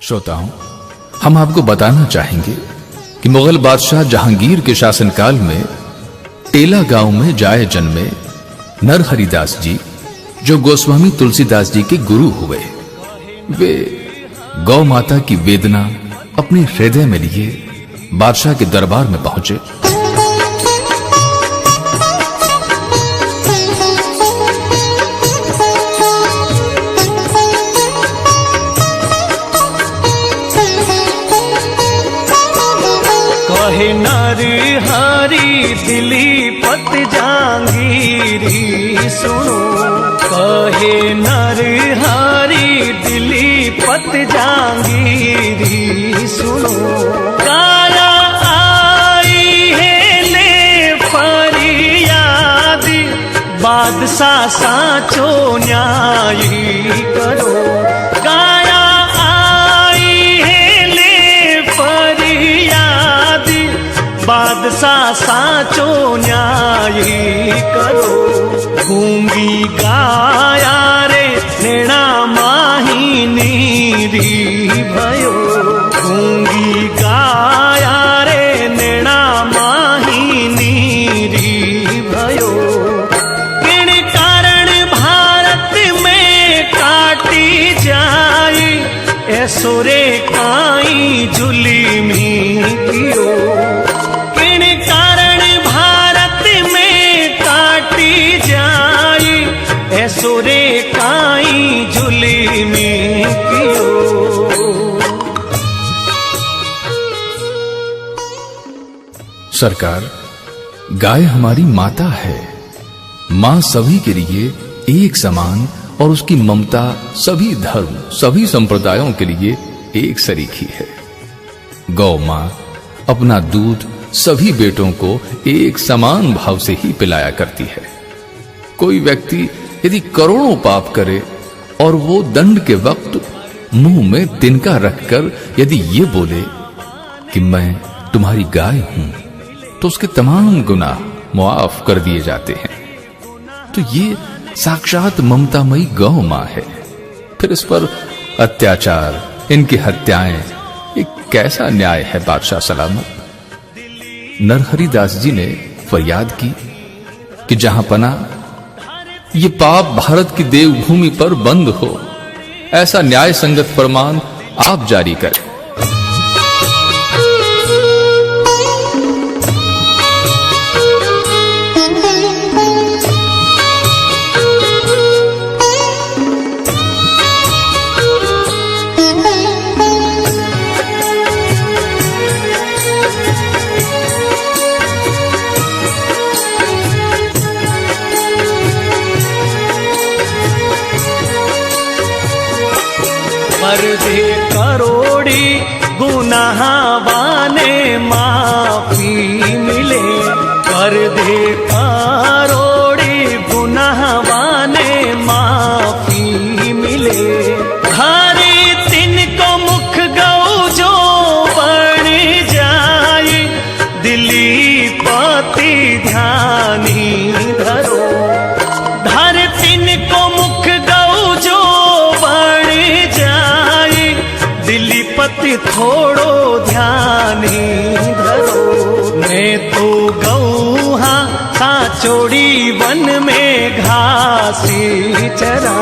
श्रोताओं, हम आपको बताना चाहेंगे कि मुगल बादशाह जहांगीर के शासनकाल में टेला गांव में जाए जन्मे नरहरिदास जी, जो गोस्वामी तुलसीदास जी के गुरु हुए। वे गौ माता की वेदना अपने हृदय में लिए बादशाह के दरबार में पहुंचे। कहे नरहरि दिलीपत जहांगीरी सुनो, कहे नरहरि दिलीपत जहांगीरी सुनो। काया आई है ले फरियाद, बादशाह साचो न्याय करो। काया बादशाह साचो न्याय करो। गूंगी गाया रे नेणा माही नीरी भयो, गूंगी गाया रे नेणा माही नीरी भयो। किन कारण भारत में काटी जाए, ऐसो रे काई जुल्मी कियो। ऐसोरे काई झुली में कियो। सरकार, गाय हमारी माता है। मां सभी के लिए एक समान और उसकी ममता सभी धर्म सभी संप्रदायों के लिए एक सरीखी है। गौ मां अपना दूध सभी बेटों को एक समान भाव से ही पिलाया करती है। कोई व्यक्ति यदि करोड़ों पाप करे और वो दंड के वक्त मुंह में तिनका रखकर यदि ये बोले कि मैं तुम्हारी गाय हूं, तो उसके तमाम गुनाह मुआफ कर दिए जाते हैं। तो ये साक्षात ममतामयी गौ मां है। फिर इस पर अत्याचार, इनकी हत्याएं, ये कैसा न्याय है बादशाह सलामत। नरहरिदास जी ने फरियाद की कि जहां पना ये पाप भारत की देवभूमि पर बंद हो, ऐसा न्याय संगत फरमान आप जारी करें। पर दे करोड़ी गुनाहवाने माफी मिले, पर दे करोड़ी गुनाहवाने माफी मिले। हरे तिनको मुख गौ जो बन जाए, दिलीपति ध्यानी धरो। धर तिनको मुख गौ जो दिलीपति थोड़ो ध्यान धरो। मैं तो गौहा साचोड़ी वन में घासी चरा,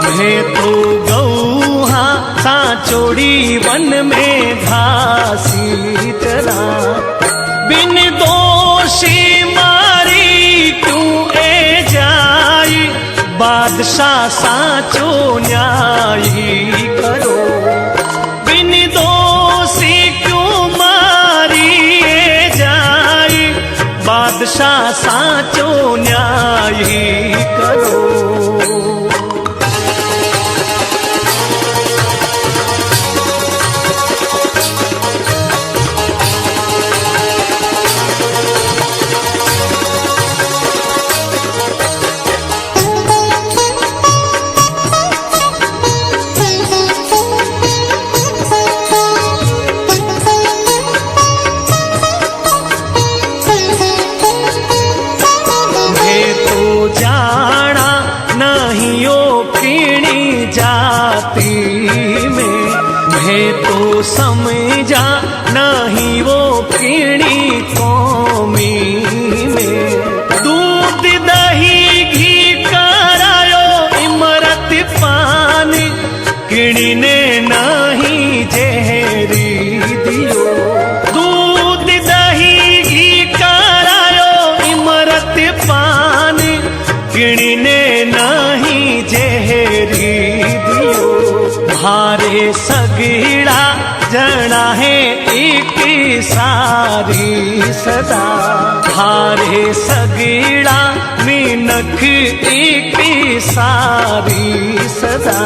मैं तो गौहा साचोड़ी वन में घासी चरा। बिन दोषी मारी क्यों ए जाई, बादशाह साचो न्याय करो। बिन दोषी क्यों मारी जाए, बादशाह साचो न्याय करो। कहे तो समझा नहीं वो किणी कौमी में। दूध दही घी करायो इमरत पान, किणी ने नहीं जहरी दियो। दूध दही घी करायो इमरत पान, किणी ने नहीं जहरी दियो। भारे सगीड़ा जना है एक सारी सदा, भारे सगीड़ा मीनख एक सारी सदा।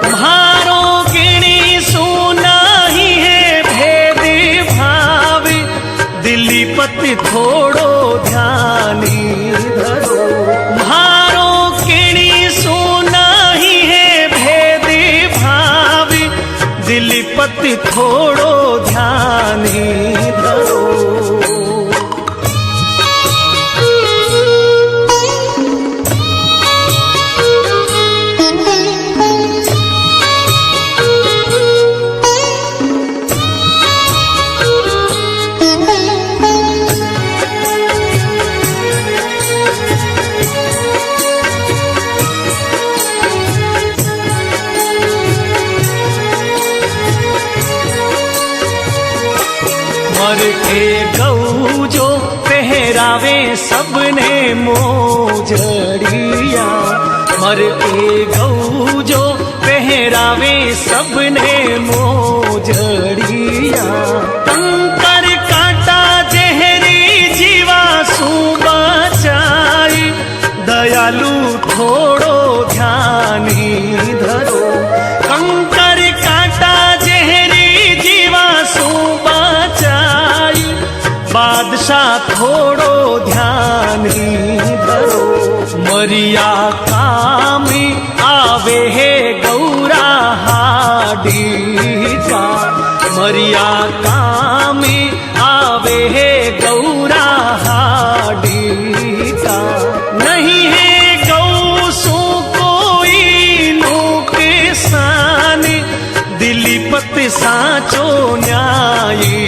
भारो गिणी सुना ही है भेद भाव, दिलीपत थोड़ो ध्यानी धरो। भारो गिणी सुना ही है भेद भाव, दिलीपत थोड़ो ध्यानी धरो। मर के गऊ जो पहरावे सबने मोजड़िया, मर के गऊ जो पहरावे सबने मोजड़िया। कंकर काटा जहरी जीवा सुबा चाई, दयालु थोड़ो ध्यानी धरो। कंकर काटा जहरी जीवा सुबा चाई, बादशाह थोड़ो ध्यानी धरो। मरिया कामी आवे है गौरा हाडी का, मरिया कामी आवे है गौरा हाडी का। नहीं है गौ सो कोई नुकसान, दिलीपत साचो न्यायी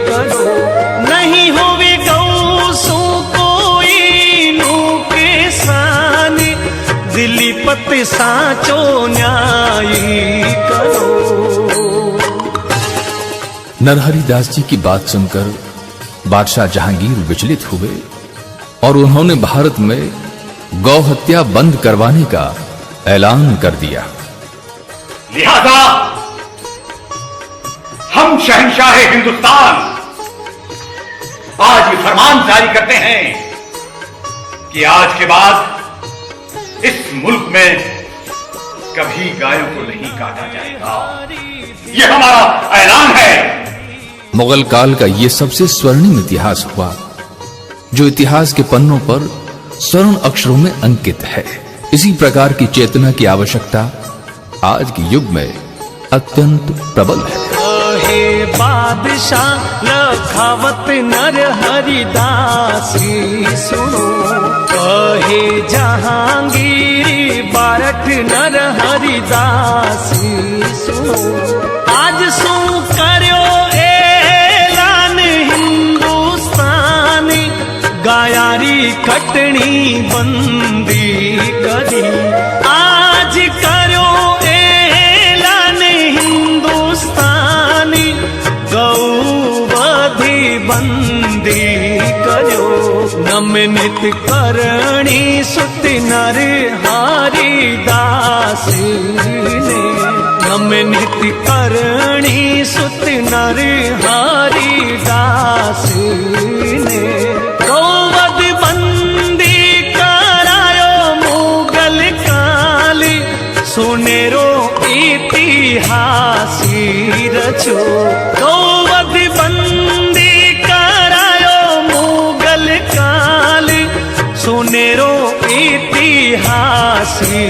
करो। नहीं होवे गौ सो कोई नुकसान, दिलीपत साचो न्यायी करो। नरहरि दास जी की बात सुनकर बादशाह जहांगीर विचलित हुए और उन्होंने भारत में गौ हत्या बंद करवाने का ऐलान कर दिया। लिहाजा हम शहंशाह हिंदुस्तान आज ये फरमान जारी करते हैं कि आज के बाद इस मुल्क में कभी गायों को नहीं काटा जाएगा। ये हमारा ऐलान है। मुगल काल का यह सबसे स्वर्णिम इतिहास हुआ, जो इतिहास के पन्नों पर स्वर्ण अक्षरों में अंकित है। इसी प्रकार की चेतना की आवश्यकता आज के युग में अत्यंत प्रबल है। कहे बादशाह लखावत नरहरि दासी सुनो, कहे जहांगीर बारठ नरहरि दासी सुनो। आज सु कर्यो ऐलान हिंदुस्तान, गायारी कटनी बंदी करी। आज कर्यो ऐलान हिंदुस्तान, गौवधि बंदी करो। नमनित करणी सुत नरहरि दास ने, नमनित करणी सुत नरहरि दास ने। गौवध बंदी करायो मुगल काल, सुनेरो इतिहासी रचो। गौवध बंदी करायो मुगल काल, सुनेरो इतिहासी